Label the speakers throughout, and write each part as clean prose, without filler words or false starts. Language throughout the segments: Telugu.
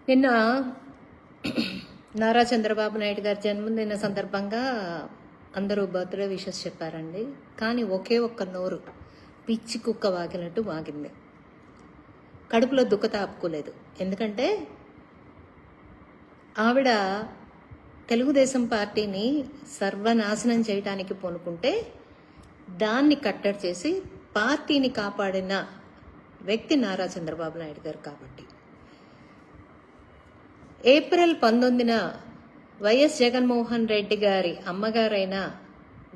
Speaker 1: నిన్న నారా చంద్రబాబు నాయుడు గారి జన్మదిన సందర్భంగా అందరూ బర్త్డే విషెస్ చెప్పారండి. కానీ ఒకే ఒక్క నోరు పిచ్చి కుక్క వాగినట్టు వాగింది. కడుపులో దుఃఖత ఆపుకోలేదు. ఎందుకంటే ఆవిడ తెలుగుదేశం పార్టీని సర్వనాశనం చేయడానికి పూనుకుంటే దాన్ని కట్టడి చేసి పార్టీని కాపాడిన వ్యక్తి నారా చంద్రబాబు నాయుడు గారు. కాబట్టి ఏప్రిల్ 19న వైఎస్ జగన్మోహన్ రెడ్డి గారి అమ్మగారైన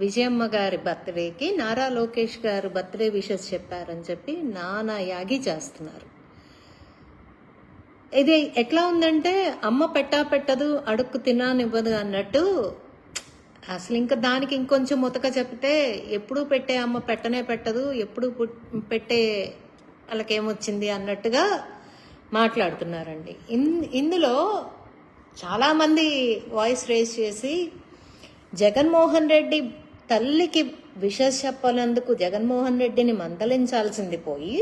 Speaker 1: విజయమ్మ గారి బర్త్డేకి నారా లోకేష్ గారు బర్త్డే విషెస్ చెప్పారని చెప్పి నానా యాగి చేస్తున్నారు. ఇది ఎట్లా ఉందంటే అమ్మ పెట్టదు అడుక్కు తిననివ్వదు అన్నట్టు. అసలు ఇంకా దానికి ఇంకొంచెం ముతక చెప్తే ఎప్పుడు పెట్టే అమ్మ పెట్టనే పెట్టదు, ఎప్పుడు పెట్టే వాళ్ళకేమొచ్చింది అన్నట్టుగా మాట్లాడుతున్నారండి. ఇందులో చాలామంది వాయిస్ రేస్ చేసి జగన్మోహన్ రెడ్డి తల్లికి విషెస్ చెప్పనందుకు జగన్మోహన్ రెడ్డిని మందలించాల్సింది పోయి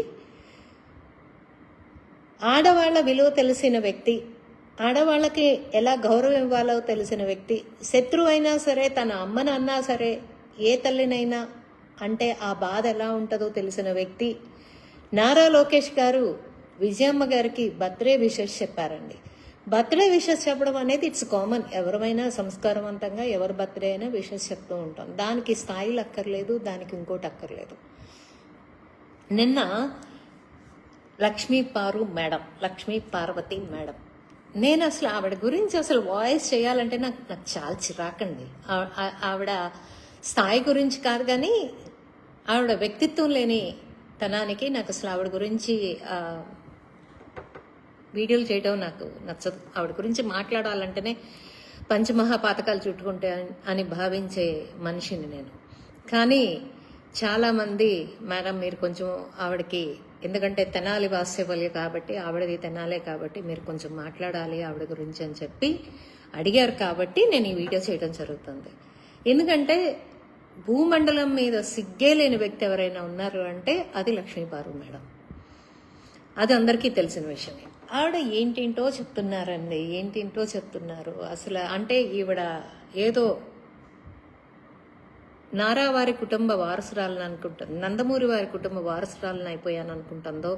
Speaker 1: ఆడవాళ్ల విలువ తెలిసిన వ్యక్తి, ఆడవాళ్ళకి ఎలా గౌరవం ఇవ్వాలో తెలిసిన వ్యక్తి, శత్రువు అయినా సరే తన అమ్మని అన్నా సరే ఏ తల్లినైనా అంటే ఆ బాధ ఎలా ఉంటుందో తెలిసిన వ్యక్తి నారా లోకేష్ గారు విజయమ్మ గారికి బర్త్డే విషెస్ చెప్పారండి. బర్త్డే విషెస్ చెప్పడం అనేది ఇట్స్ కామన్. ఎవరైనా సంస్కారవంతంగా ఎవరి బర్త్డే అయినా విషెస్ చెప్తూ ఉంటాం. దానికి స్థాయిలు అక్కర్లేదు, దానికి ఇంకోటి అక్కర్లేదు. నిన్న లక్ష్మీ పార్వతి మేడం, నేను అసలు ఆవిడ గురించి అసలు వాయిస్ చేయాలంటే నాకు చాలా చిరాకండి. ఆవిడ స్థాయి గురించి కాదు, కానీ ఆవిడ వ్యక్తిత్వం లేని తనానికి నాకు అసలు ఆవిడ గురించి వీడియోలు చేయడం నాకు నచ్చదు. ఆవిడ గురించి మాట్లాడాలంటేనే పంచమహాపాతకాలు చుట్టుకుంటే అని భావించే మనిషిని నేను. కానీ చాలామంది మేడం మీరు కొంచెం ఆవిడకి, ఎందుకంటే తెనాలి వాస్తవ్య కాబట్టి ఆవిడది తెనాలే కాబట్టి మీరు కొంచెం మాట్లాడాలి ఆవిడ గురించి అని చెప్పి అడిగారు. కాబట్టి నేను ఈ వీడియో చేయడం జరుగుతుంది. ఎందుకంటే భూమండలం మీద సిగ్గే లేని వ్యక్తి ఎవరైనా ఉన్నారు అంటే అది లక్ష్మీపార్వతి మేడం. అది అందరికీ తెలిసిన విషయమే. ఆవిడ ఏంటేంటో చెప్తున్నారు అసలు. అంటే ఈవిడ ఏదో నారా వారి కుటుంబ వారసురాలను అనుకుంటుంది, నందమూరి వారి కుటుంబ వారసురాలను అయిపోయాను అనుకుంటుందో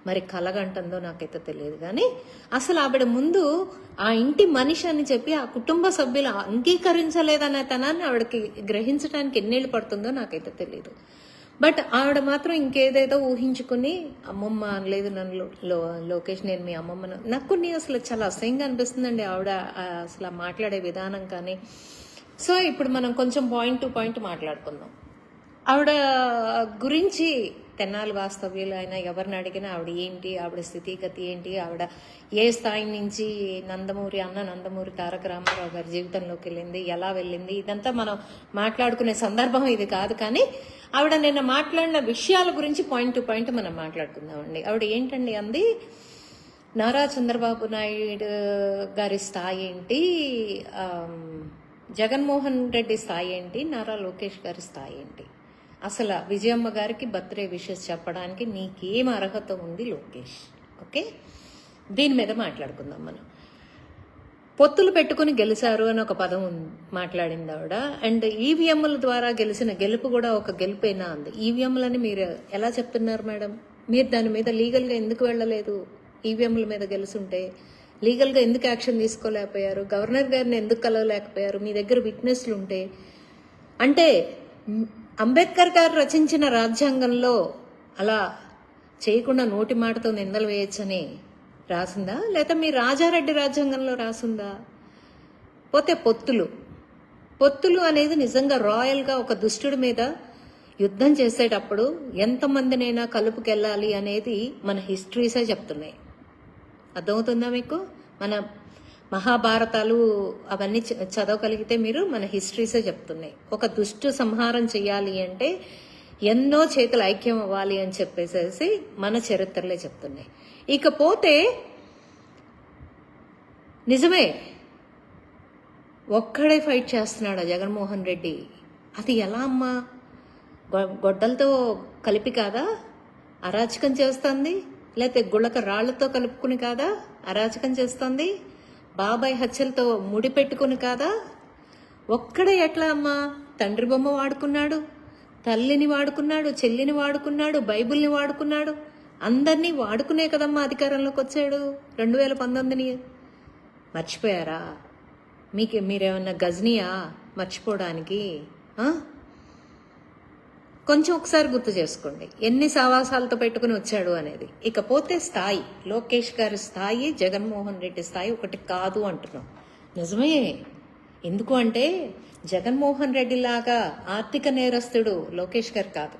Speaker 1: మరి కలగంటుందో నాకైతే తెలియదు. కానీ అసలు ఆవిడ ముందు ఆ ఇంటి మనిషి అని చెప్పి ఆ కుటుంబ సభ్యులు అంగీకరించలేదనే తనాన్ని ఆవిడకి గ్రహించడానికి ఎన్నేళ్ళు పడుతుందో నాకైతే తెలియదు. బట్ ఆవిడ మాత్రం ఇంకేదేదో ఊహించుకుని అమ్మమ్మ అనలేదు నన్ను లోకేష్, నేను మీ అమ్మమ్మను. నాకు కొన్ని అసలు చాలా అసహ్యంగా అనిపిస్తుందండి ఆవిడ అసలు మాట్లాడే విధానం కానీ. సో ఇప్పుడు మనం కొంచెం పాయింట్ టు పాయింట్ మాట్లాడుకుందాం. ఆవిడ గురించి తెనాలి వాస్తవ్యులు అయినా ఎవరిని అడిగినా ఆవిడ ఏంటి, ఆవిడ స్థితిగతి ఏంటి, ఆవిడ ఏ స్థాయి నుంచి నందమూరి తారక రామారావు గారి జీవితంలోకి వెళ్ళింది, ఎలా వెళ్ళింది, ఇదంతా మనం మాట్లాడుకునే సందర్భం ఇది కాదు. కానీ ఆవిడ నిన్న మాట్లాడిన విషయాల గురించి పాయింట్ టు పాయింట్ మనం మాట్లాడుకుందామండి. ఆవిడ ఏంటండి అంది, నారా చంద్రబాబు నాయుడు గారి స్థాయి ఏంటి, జగన్మోహన్ రెడ్డి స్థాయి ఏంటి, నారా లోకేష్ గారి స్థాయి ఏంటి, అసలు విజయమ్మ గారికి బర్త్డే విషెస్ చెప్పడానికి నీకేం అర్హత ఉంది లోకేష్? ఓకే, దీని మీద మాట్లాడుకుందాం మనం. పొత్తులు పెట్టుకుని గెలిచారు అని ఒక పదం మాట్లాడింది ఆవిడ. అండ్ ఈవీఎంల ద్వారా గెలిచిన గెలుపు కూడా ఒక గెలుపేనా అంది. ఈవీఎంలని మీరు ఎలా చెప్తున్నారు మేడం? మీరు దాని మీద లీగల్గా ఎందుకు వెళ్ళలేదు? ఈవీఎంల మీద గెలుచుంటే లీగల్గా ఎందుకు యాక్షన్ తీసుకోలేకపోయారు? గవర్నర్ గారిని ఎందుకు కలవలేకపోయారు? మీ దగ్గర విట్నెస్లు ఉంటే. అంటే అంబేద్కర్ గారు రచించిన రాజ్యాంగంలో అలా చేయకుండా నోటి మాటతో నిందలు వేయచ్చని రాసిందా, లేదా మీ రాజారెడ్డి రాజ్యాంగంలో రాసిందా? పోతే పొత్తులు అనేది నిజంగా రాయల్గా ఒక దుష్టుడి మీద యుద్ధం చేసేటప్పుడు ఎంతమందినైనా కలుపుకెళ్ళాలి అనేది మన హిస్టరీసే చెప్తున్నాయి. అర్థమవుతుందా మీకు? మన మహాభారతాలు అవన్నీ చదవగలిగితే మీరు మన హిస్టరీసే చెప్తున్నాయి. ఒక దుష్టు సంహారం చేయాలి అంటే ఎన్నో చేతులు ఐక్యం అవ్వాలి అని చెప్పేసేసి మన చరిత్రలే చెప్తున్నాయి. ఇకపోతే నిజమే ఒక్కడే ఫైట్ చేస్తున్నాడు జగన్మోహన్ రెడ్డి. అది ఎలా అమ్మా? గొడ్డలతో కలిపి కాదా అరాచకం చేస్తుంది? లేకపోతే గుళ్ళక రాళ్లతో కలుపుకుని కాదా అరాచకం చేస్తోంది? బాబాయ్ హత్యలతో ముడిపెట్టుకుని కాదా? ఒక్కడే ఎట్లా అమ్మా తండ్రి బొమ్మ వాడుకున్నాడు, తల్లిని వాడుకున్నాడు, చెల్లిని వాడుకున్నాడు, బైబిల్ని వాడుకున్నాడు, అందరినీ వాడుకునే కదమ్మా అధికారంలోకి వచ్చాడు 2019ని. మర్చిపోయారా? మీరేమన్నా గజనీయా మర్చిపోవడానికి? కొంచెం ఒకసారి గుర్తు చేసుకోండి ఎన్ని సావాసాలతో పెట్టుకుని వచ్చాడు అనేది. ఇకపోతే స్థాయి, లోకేష్ గారి స్థాయి జగన్మోహన్ రెడ్డి స్థాయి ఒకటి కాదు అంటున్నాం. నిజమే. ఎందుకు అంటే జగన్మోహన్ రెడ్డి లాగా ఆర్థిక నేరస్తుడు లోకేష్ గారు కాదు.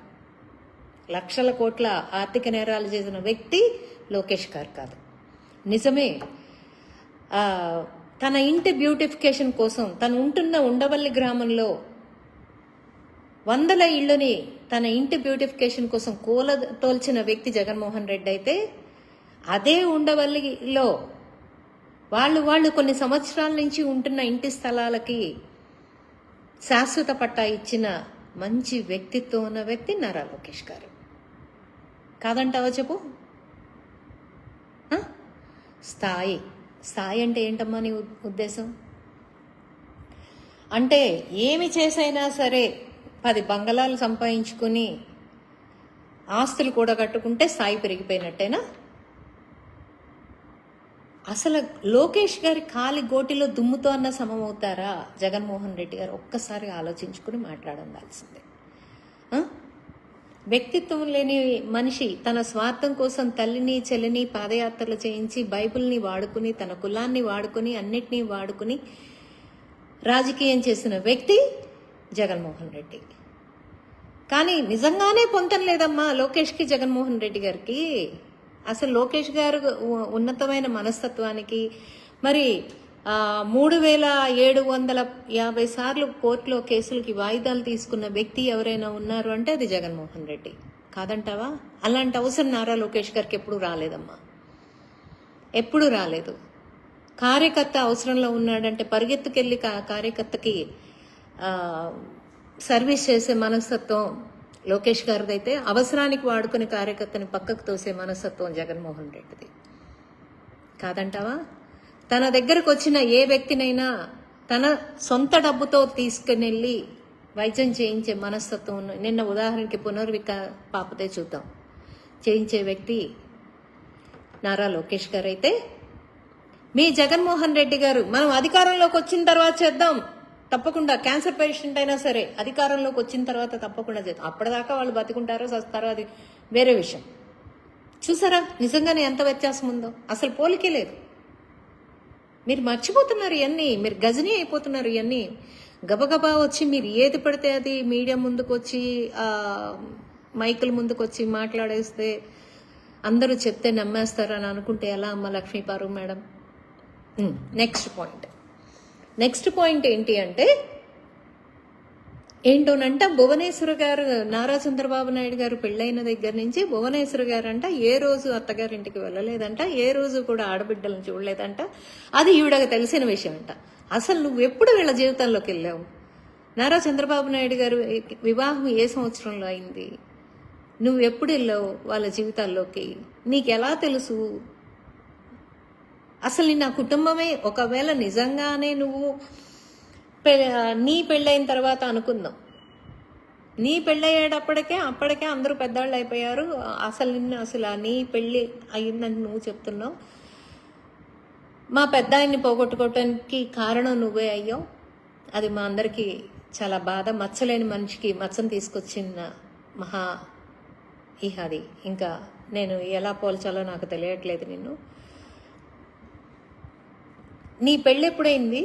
Speaker 1: లక్షల కోట్ల ఆర్థిక నేరాలు చేసిన వ్యక్తి లోకేష్ గారు కాదు. నిజమే. తన ఇంటి బ్యూటిఫికేషన్ కోసం తను ఉంటున్న ఉండవల్లి గ్రామంలో 100 ఇళ్లని తన ఇంటి బ్యూటిఫికేషన్ కోసం తోల్చిన వ్యక్తి జగన్మోహన్ రెడ్డి అయితే, అదే ఉండవల్లిలో వాళ్ళు కొన్ని సంవత్సరాల నుంచి ఉంటున్న ఇంటి స్థలాలకి శాశ్వత పట్టా ఇచ్చిన మంచి వ్యక్తిత్వం ఉన్న వ్యక్తి నారా లోకేష్ గారు. కాదంటావా చెప్పు? స్థాయి అంటే ఏంటమ్మా నీ ఉద్దేశం? అంటే ఏమి చేసైనా సరే 10 బంగళాలు సంపాదించుకుని ఆస్తులు కూడా కట్టుకుంటే స్థాయి పెరిగిపోయినట్టేనా? అసలు లోకేష్ గారి కాలి గోటిలో దుమ్ముతో అన్న సమమవుతారా జగన్మోహన్ రెడ్డి గారు? ఒక్కసారి ఆలోచించుకుని మాట్లాడాల్సిందే. వ్యక్తిత్వం లేని మనిషి తన స్వార్థం కోసం తల్లిని చెల్లిని పాదయాత్రలు చేయించి బైబిల్ని వాడుకుని తన కులాన్ని వాడుకుని అన్నిటినీ వాడుకుని రాజకీయం చేసిన వ్యక్తి జగన్మోహన్ రెడ్డి. కానీ నిజంగానే పొంతం లేదమ్మా లోకేష్కి జగన్మోహన్ రెడ్డి గారికి. అసలు లోకేష్ గారు ఉన్నతమైన మనస్తత్వానికి మరి 3750 సార్లు కోర్టులో కేసులకి వాయిదాలు తీసుకున్న వ్యక్తి ఎవరైనా ఉన్నారు అంటే అది జగన్మోహన్ రెడ్డి. కాదంటావా? అలాంటి అవసరం నారా లోకేష్ గారికి ఎప్పుడు రాలేదమ్మా, ఎప్పుడు రాలేదు. కార్యకర్త అవసరంలో ఉన్నాడంటే పరిగెత్తుకెళ్ళి కార్యకర్తకి సర్వీస్ చేసే మనస్తత్వం లోకేష్ గారిదైతే, అవసరానికి వాడుకునే కార్యకర్తని పక్కకు తోసే మనస్తత్వం జగన్మోహన్ రెడ్డిది. కాదంటావా? తన దగ్గరకు వచ్చిన ఏ వ్యక్తినైనా తన సొంత డబ్బుతో తీసుకుని వెళ్ళి వైద్యం చేయించే మనస్తత్వం నిన్న ఉదాహరణకి పాపతే చూద్దాం చేయించే వ్యక్తి నారా లోకేష్ గారు అయితే, మీ జగన్మోహన్ రెడ్డి గారు మనం అధికారంలోకి వచ్చిన తర్వాత చేద్దాం తప్పకుండా, క్యాన్సర్ పేషెంట్ అయినా సరే అధికారంలోకి వచ్చిన తర్వాత తప్పకుండా చేద్దాం. అప్పటిదాకా వాళ్ళు బతికుంటారో చస్తారో అది వేరే విషయం. చూసారా నిజంగానే ఎంత వ్యత్యాసం ఉందో? అసలు పోలికే లేదు. మీరు మర్చిపోతున్నారు ఇవన్నీ, మీరు గజనీ అయిపోతున్నారు ఇవన్నీ. గబగబా వచ్చి మీరు ఏది పడితే అది మీడియా ముందుకు వచ్చి మైకుల ముందుకు వచ్చి మాట్లాడేస్తే అందరూ చెప్తే నమ్మేస్తారని అనుకుంటే ఎలా అమ్మ లక్ష్మీపారు మేడం? నెక్స్ట్ పాయింట్ ఏంటి అంటే ఏంటోనంట భువనేశ్వర్ గారు, నారా చంద్రబాబు నాయుడు గారు పెళ్ళైన దగ్గర నుంచి భువనేశ్వర్ గారు అంట ఏ రోజు అత్తగారింటికి వెళ్ళలేదంట, ఏ రోజు కూడా ఆడబిడ్డలను చూడలేదంట. అది ఈవిడకి తెలిసిన విషయం అంట. అసలు నువ్వు ఎప్పుడు వీళ్ళ జీవితంలోకి వెళ్ళావు? నారా చంద్రబాబు నాయుడు గారు వివాహం ఏ సంవత్సరంలో అయింది? నువ్వు ఎప్పుడు వెళ్ళావు వాళ్ళ జీవితాల్లోకి? నీకెలా తెలుసు? అసలు నా కుటుంబమే ఒకవేళ నిజంగానే నువ్వు నీ పెళ్ళైన తర్వాత అనుకుందాం, నీ పెళ్ళయ్యేటప్పటికే అప్పటికే అందరూ పెద్దవాళ్ళు అయిపోయారు. అసలు నీ పెళ్ళి అయిందని నువ్వు చెప్తున్నావు. మా పెద్ద ఆయన్ని పోగొట్టుకోవటానికి కారణం నువ్వే అయ్యావు. అది మా అందరికీ చాలా బాధ. మచ్చలేని మనిషికి మచ్చను తీసుకొచ్చిన మహా అది ఇంకా నేను ఎలా పోల్చాలో నాకు తెలియట్లేదు. నీ పెళ్ళి ఎప్పుడైంది?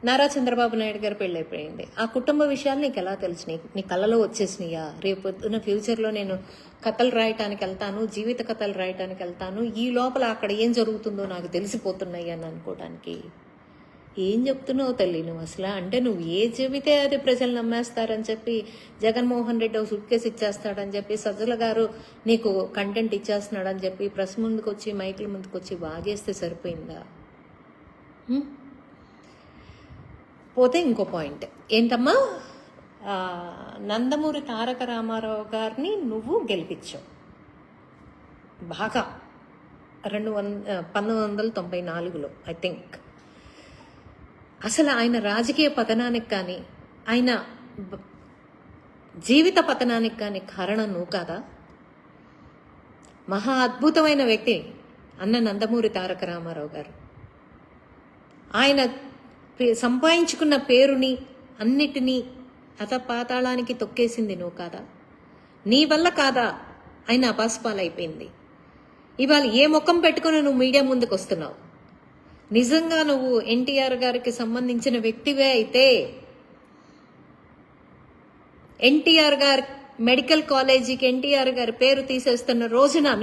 Speaker 1: నారా చంద్రబాబు నాయుడు గారి పెళ్ళి అయిపోయింది. ఆ కుటుంబ విషయాలు నీకు ఎలా తెలిసినాయి? నీ కళ్ళలో వచ్చేసినాయా? రేపొద్దున ఫ్యూచర్లో నేను కథలు రాయటానికి వెళ్తాను, జీవిత కథలు రాయటానికి వెళ్తాను, ఈ లోపల అక్కడ ఏం జరుగుతుందో నాకు తెలిసిపోతున్నాయి అని అనుకోవటానికి ఏం చెప్తున్నావు తల్లి నువ్వు అసలు? అంటే నువ్వు ఏ చెబితే అది ప్రజలు నమ్మేస్తారని చెప్పి జగన్మోహన్ రెడ్డి ఒక సూట్ కేసు ఇచ్చేస్తాడని చెప్పి, సజ్జల గారు నీకు కంటెంట్ ఇచ్చేస్తున్నాడని చెప్పి ప్రెస్ ముందుకు వచ్చి మైకుల ముందుకు వచ్చి వాగేస్తే సరిపోయిందా? పోతే ఇంకో పాయింట్ ఏంటమ్మా, నందమూరి తారక రామారావు గారిని నువ్వు గెలిపించావు బాగా. 1994లో ఐ థింక్. అసలు ఆయన రాజకీయ పతనానికి కానీ ఆయన జీవిత పతనానికి కానీ కారణం నువ్వు కాదా? మహా అద్భుతమైన వ్యక్తి అన్న నందమూరి తారక రామారావు గారు. ఆయన సంపాదించుకున్న పేరుని అన్నిటినీ అతపాతాళానికి తొక్కేసింది నువ్వు కాదా? నీ వల్ల కాదా ఆయన అపాస్పాలైపోయింది? ఇవాళ ఏ ముఖం పెట్టుకుని నువ్వు మీడియా ముందుకు వస్తున్నావు? నిజంగా నువ్వు ఎన్టీఆర్ గారికి సంబంధించిన వ్యక్తివే అయితే ఎన్టీఆర్ గారి మెడికల్ కాలేజీకి ఎన్టీఆర్ గారి పేరు తీసేస్తున్న రోజున